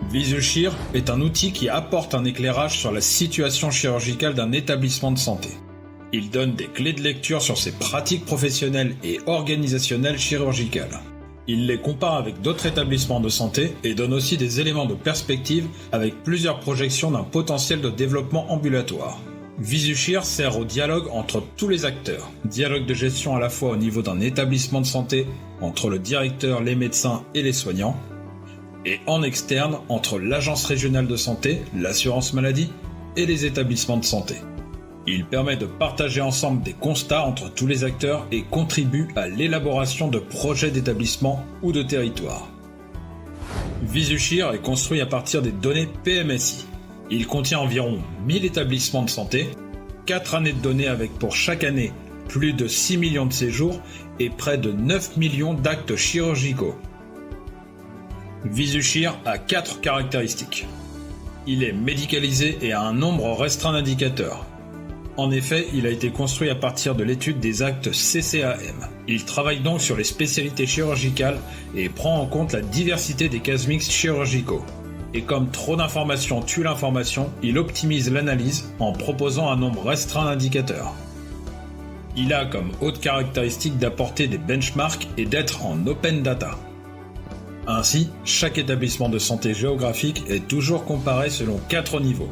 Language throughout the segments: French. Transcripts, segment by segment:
VisuChir est un outil qui apporte un éclairage sur la situation chirurgicale d'un établissement de santé. Il donne des clés de lecture sur ses pratiques professionnelles et organisationnelles chirurgicales. Il les compare avec d'autres établissements de santé et donne aussi des éléments de perspective avec plusieurs projections d'un potentiel de développement ambulatoire. VisuChir sert au dialogue entre tous les acteurs. Dialogue de gestion à la fois au niveau d'un établissement de santé, entre le directeur, les médecins et les soignants, et en externe entre l'agence régionale de santé, l'assurance maladie et les établissements de santé. Il permet de partager ensemble des constats entre tous les acteurs et contribue à l'élaboration de projets d'établissement ou de territoire. VisuChir est construit à partir des données PMSI. Il contient environ 1000 établissements de santé, 4 années de données avec pour chaque année plus de 6 millions de séjours et près de 9 millions d'actes chirurgicaux. VisuChir a 4 caractéristiques. Il est médicalisé et a un nombre restreint d'indicateurs. En effet, il a été construit à partir de l'étude des actes CCAM. Il travaille donc sur les spécialités chirurgicales et prend en compte la diversité des cas mixtes chirurgicaux. Et comme trop d'informations tue l'information, il optimise l'analyse en proposant un nombre restreint d'indicateurs. Il a comme haute caractéristique d'apporter des benchmarks et d'être en open data. Ainsi, chaque établissement de santé géographique est toujours comparé selon 4 niveaux.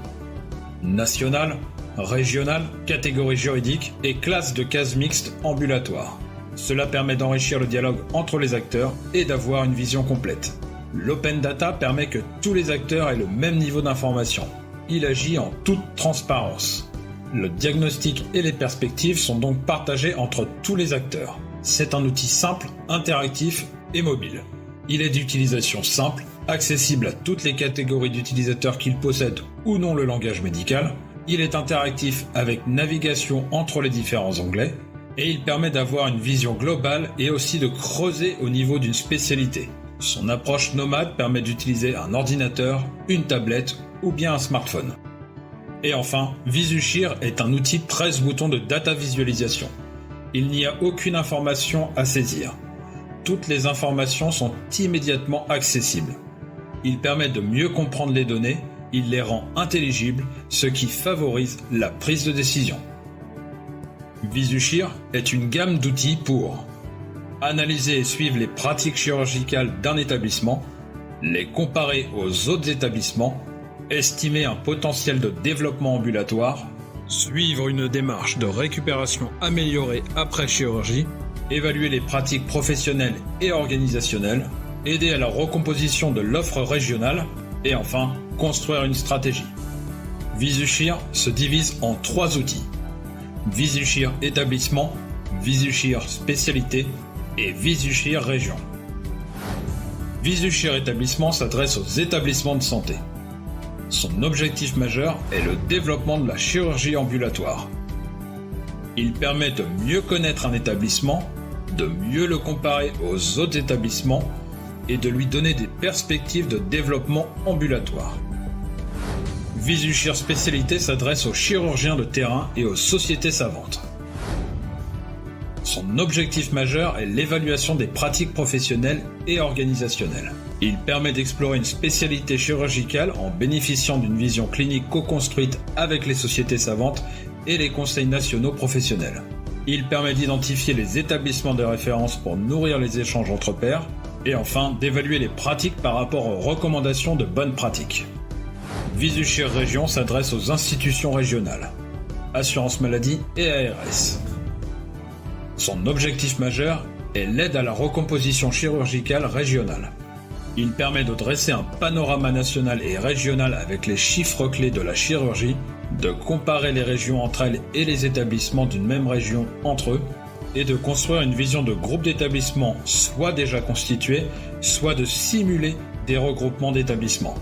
National, régional, catégorie juridique et classe de cases mixtes ambulatoires. Cela permet d'enrichir le dialogue entre les acteurs et d'avoir une vision complète. L'open data permet que tous les acteurs aient le même niveau d'information. Il agit en toute transparence. Le diagnostic et les perspectives sont donc partagés entre tous les acteurs. C'est un outil simple, interactif et mobile. Il est d'utilisation simple, accessible à toutes les catégories d'utilisateurs qui possèdent ou non le langage médical. Il est interactif avec navigation entre les différents onglets et il permet d'avoir une vision globale et aussi de creuser au niveau d'une spécialité. Son approche nomade permet d'utiliser un ordinateur, une tablette ou bien un smartphone. Et enfin, VisuChir est un outil 13 boutons de data visualisation. Il n'y a aucune information à saisir. Toutes les informations sont immédiatement accessibles. Il permet de mieux comprendre les données, il les rend intelligibles, ce qui favorise la prise de décision. VisuChir est une gamme d'outils pour analyser et suivre les pratiques chirurgicales d'un établissement, les comparer aux autres établissements, estimer un potentiel de développement ambulatoire, suivre une démarche de récupération améliorée après chirurgie, évaluer les pratiques professionnelles et organisationnelles, aider à la recomposition de l'offre régionale et enfin, construire une stratégie. VisuChir se divise en 3 outils. VisuChir établissement, VisuChir spécialité et VisuChir région. VisuChir établissement s'adresse aux établissements de santé. Son objectif majeur est le développement de la chirurgie ambulatoire. Il permet de mieux connaître un établissement, de mieux le comparer aux autres établissements et de lui donner des perspectives de développement ambulatoire. VisuChir spécialité s'adresse aux chirurgiens de terrain et aux sociétés savantes. Son objectif majeur est l'évaluation des pratiques professionnelles et organisationnelles. Il permet d'explorer une spécialité chirurgicale en bénéficiant d'une vision clinique co-construite avec les sociétés savantes et les conseils nationaux professionnels. Il permet d'identifier les établissements de référence pour nourrir les échanges entre pairs et enfin d'évaluer les pratiques par rapport aux recommandations de bonnes pratiques. VisuChir Région s'adresse aux institutions régionales, assurance maladie et ARS. Son objectif majeur est l'aide à la recomposition chirurgicale régionale. Il permet de dresser un panorama national et régional avec les chiffres clés de la chirurgie, de comparer les régions entre elles et les établissements d'une même région entre eux, et de construire une vision de groupe d'établissements soit déjà constitués, soit de simuler des regroupements d'établissements.